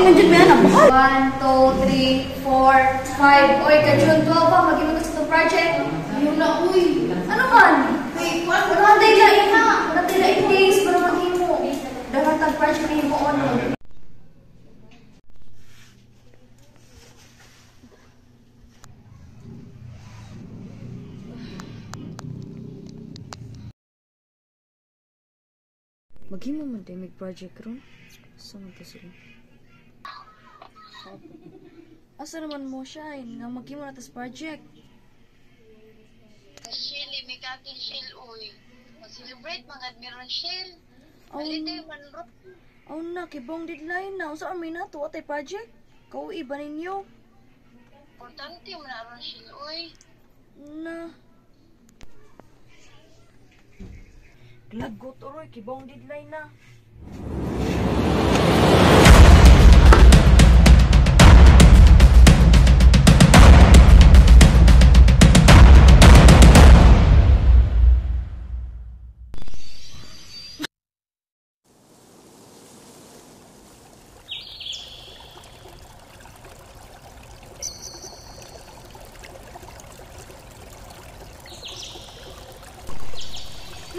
man dyan may anak. 1, 2, 3, 4, 5. Oy, ka-June 12 pa. Mag-ibig ko sa itong project. Ayun na, uy. Ano man? Wait, wala tayo na. Wala tayo na days para mag-imo. Dagatag project na mo on. Maghimo man tayo mag-project ron. Saan ito sila? Asa naman mo siya nga maghimo na tas project? Shell, may kakin Shell, uy. Mag-celebrate mga Admiral Shell. Holiday man ro. Oh na, kibong deadline na. Usa amin na to atay project? Kauwi ba ninyo? Importante mo na ron Shell, uy. Na. Lagot oroy, kibong deadline na.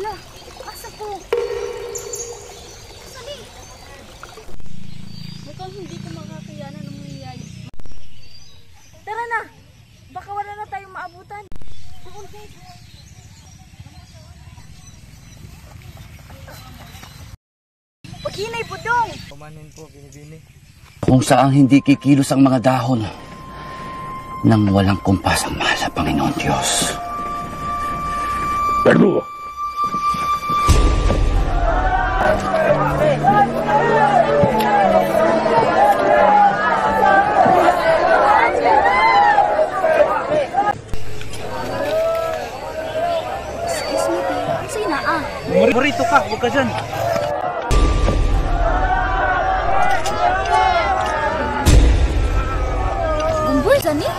Lah, asa po? Sali! Mukhang hindi ko makakayanan ng mangyayari. Tara na! Baka wala na tayong maabutan. Doon guys. Paghinay po dong! Pamanin po, binibini. Kung saang hindi kikilos ang mga dahon nang walang kumpas ang mahal sa Panginoon Diyos. Pero Morito ka, huwag ka dyan. Gumboy, sani?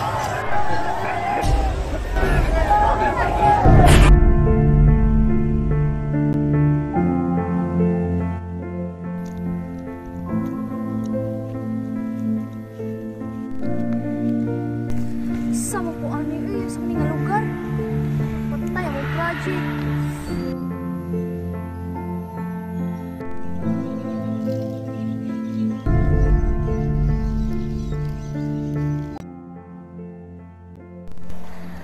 Sama po ano yun sa mga lugar. Patay ang project.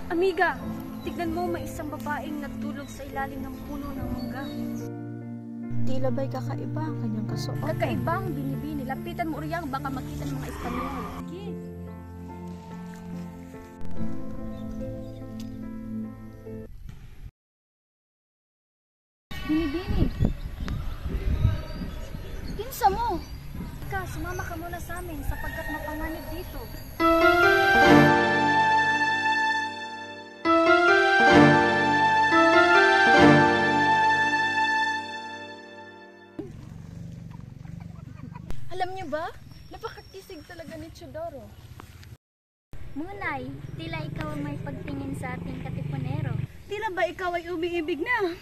Amiga, tignan mo may isang babaeng nagtulog sa ilalim ng puno ng mangga. Tila ba'y kakaiba ang kanyang kasuot? Kakaiba ang binibini. Lapitan mo riyang baka makita ng mga Espanyol. Sige. Binibini. Kinsa mo? Ika, sumama ka muna sa amin sapagkat mapanganib dito. Alam niyo ba? Napakakisig talaga ni Chodoro. Munay, tila ikaw ang may pagtingin sa ating katipunero. Tila ba ikaw ay umiibig na?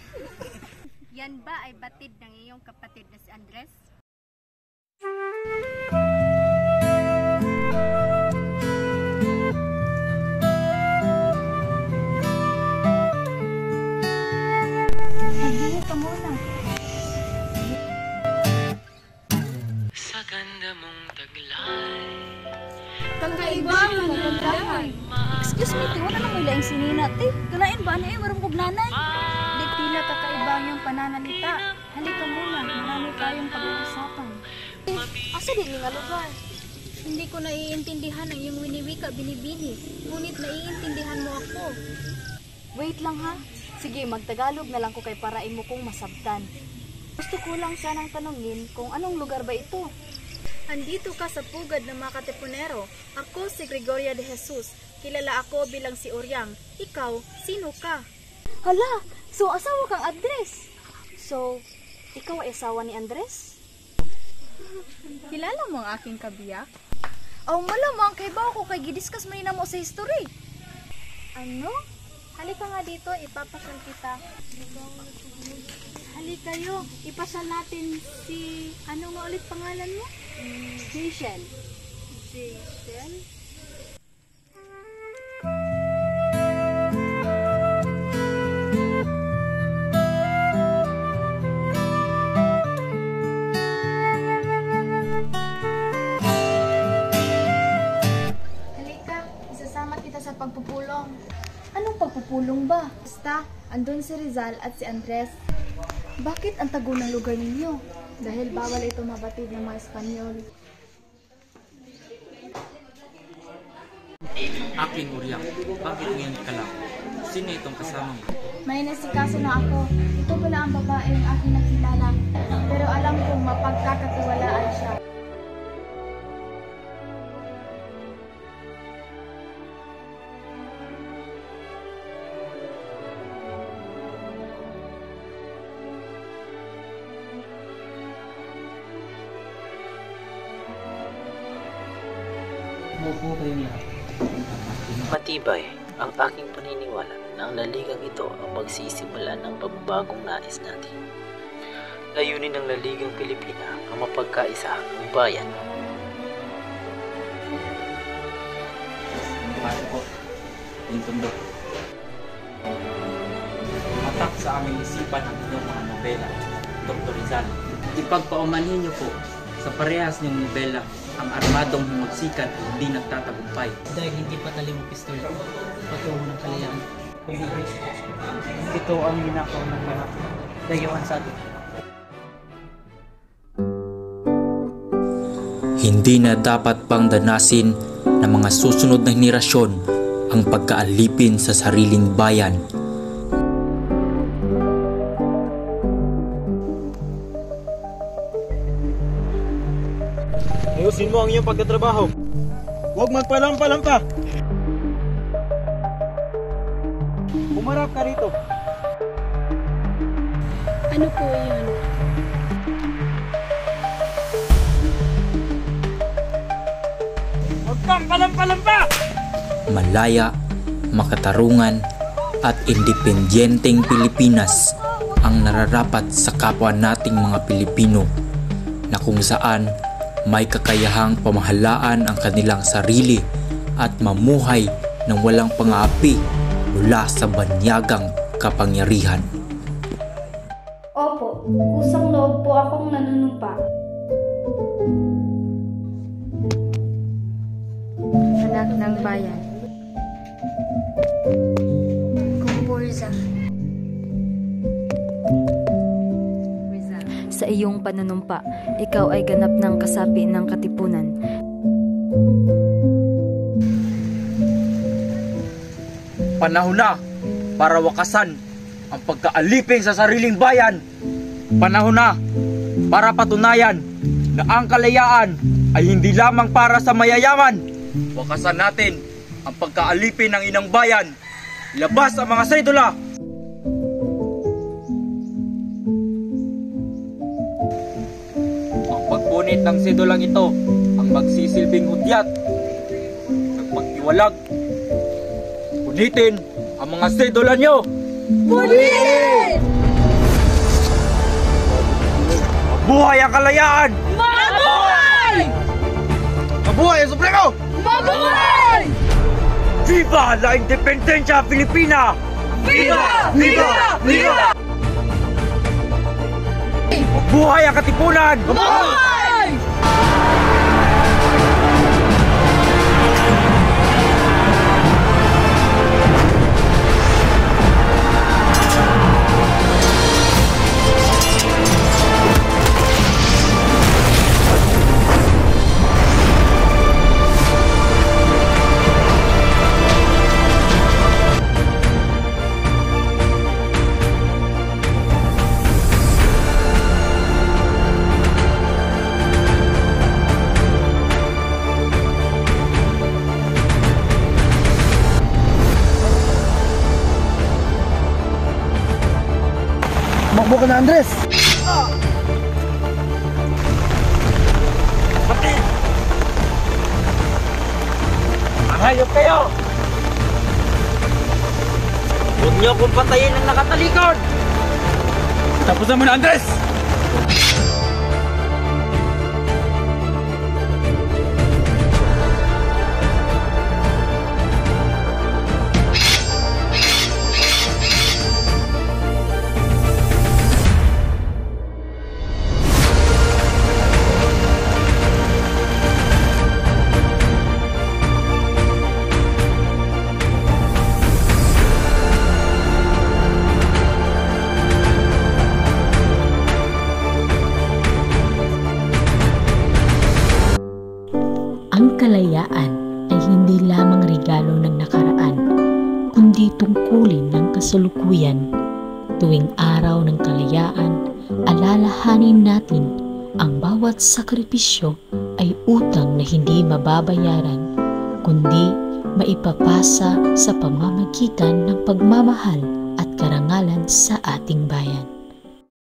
Yan ba ay batid ng iyong kapatid na si Andres? Hindi ka muna. Sa ganda mong taglay. Kakaiba ang magandaan. Excuse me, ti, wala na may laing sinina, ti. Kanain ba na maram kog nanay? Di tila kakaiba ang pananalita. Halika muna, marami tayong pag-uusapan. Asa din nga lugar? Hindi ko naiintindihan ang iyong winiwika, binibini. Ngunit naiintindihan mo ako. Wait lang ha. Sige, magtagalog na lang ko kay para imo kong masabtan. Gusto ko lang sanang tanungin kung anong lugar ba ito. Andito ka sa pugad ng mga katipunero. Ako si Gregoria de Jesus. Kilala ako bilang si Oryang. Ikaw, sino ka? Hala, so asawa kang Andres. So, ikaw ay asawa ni Andres? Kilala mo ang aking kabiyak? Aw, malamang kay ba ako kay gidiscuss man na mo sa history. Ano? Halika nga dito, ipapasal kita. Halika kayo, ipasal natin si, ano nga ulit pangalan mo? Michelle. Rachel? Halika, isasama kita sa pagpupulong. Anong pagpupulong ba? Basta, andun si Rizal at si Andres. Bakit ang tago ng lugar ninyo? Dahil bawal ito mabatid ng mga Espanyol. Aking Uriang, bakit ngayon ka lang? Sino itong kasama mo? May nasikaso na ako. Ito pala ang babaeng aking nakilala. Pero alam kong mapagkakatiwalaan siya. Umupo kayong lahat. Matibay ang aking paniniwala na ang laligang ito ang magsisimulan ng pagbabagong nais natin. Layunin ng laligang Pilipina ang mapagkaisa ng bayan. Para po, yung tundo. Matak sa aming isipan ang inyong mga nobela, Dr. Rizal. Ipagpaumanhin niyo po sa parehas niyong nobela ang armadong himagsikan ay hindi nagtatagumpay. Dahil hindi patali mo pistol, patungo ng kalayaan. Ito ang ninakaw ng mga dayuhan sa atin. Hindi na dapat pang danasin ng mga susunod na henerasyon ang pagkaalipin sa sariling bayan. Ayusin mo ang iyong pagtatrabaho. Huwag magpalampa-lampa. Umarap ka rito. Ano po yun? Huwag kang palampa-lampa! Malaya, makatarungan at independenteng Pilipinas ang nararapat sa kapwa nating mga Pilipino na kung saan may kakayahang pamahalaan ang kanilang sarili at mamuhay ng walang pang-aapi mula sa banyagang kapangyarihan. Opo, kusang loob po akong nanunumpa. Anak ng bayan. Kumburza. Sa iyong panunumpa, ikaw ay ganap ng kasapi ng katipunan. Panahon na para wakasan ang pagkaalipin sa sariling bayan. Panahon na para patunayan na ang kalayaan ay hindi lamang para sa mayayaman. Wakasan natin ang pagkaalipin ng inang bayan. Labas ang mga sedula. Ang pagpunit ng sedulang ito ang magsisilbing hudyat ng pagtiwalag. Punitin ang mga sedula nyo! Punitin! Mabuhay ang kalayaan! Mabuhay! Mabuhay ang Supremo! Mabuhay! Viva la Independencia Filipina! Viva! Viva! Viva! Mabuhay ang Katipunan! Mabuhay! Makbo ka na, Andres! Pati! Mahayop kayo! Huwag niyo akong patayin ng nakatalikod! Tapos naman, Andres! Ang kalayaan ay hindi lamang regalo ng nakaraan, kundi tungkulin ng kasalukuyan. Tuwing araw ng kalayaan, alalahanin natin ang bawat sakripisyo ay utang na hindi mababayaran, kundi maipapasa sa pamamagitan ng pagmamahal at karangalan sa ating bayan.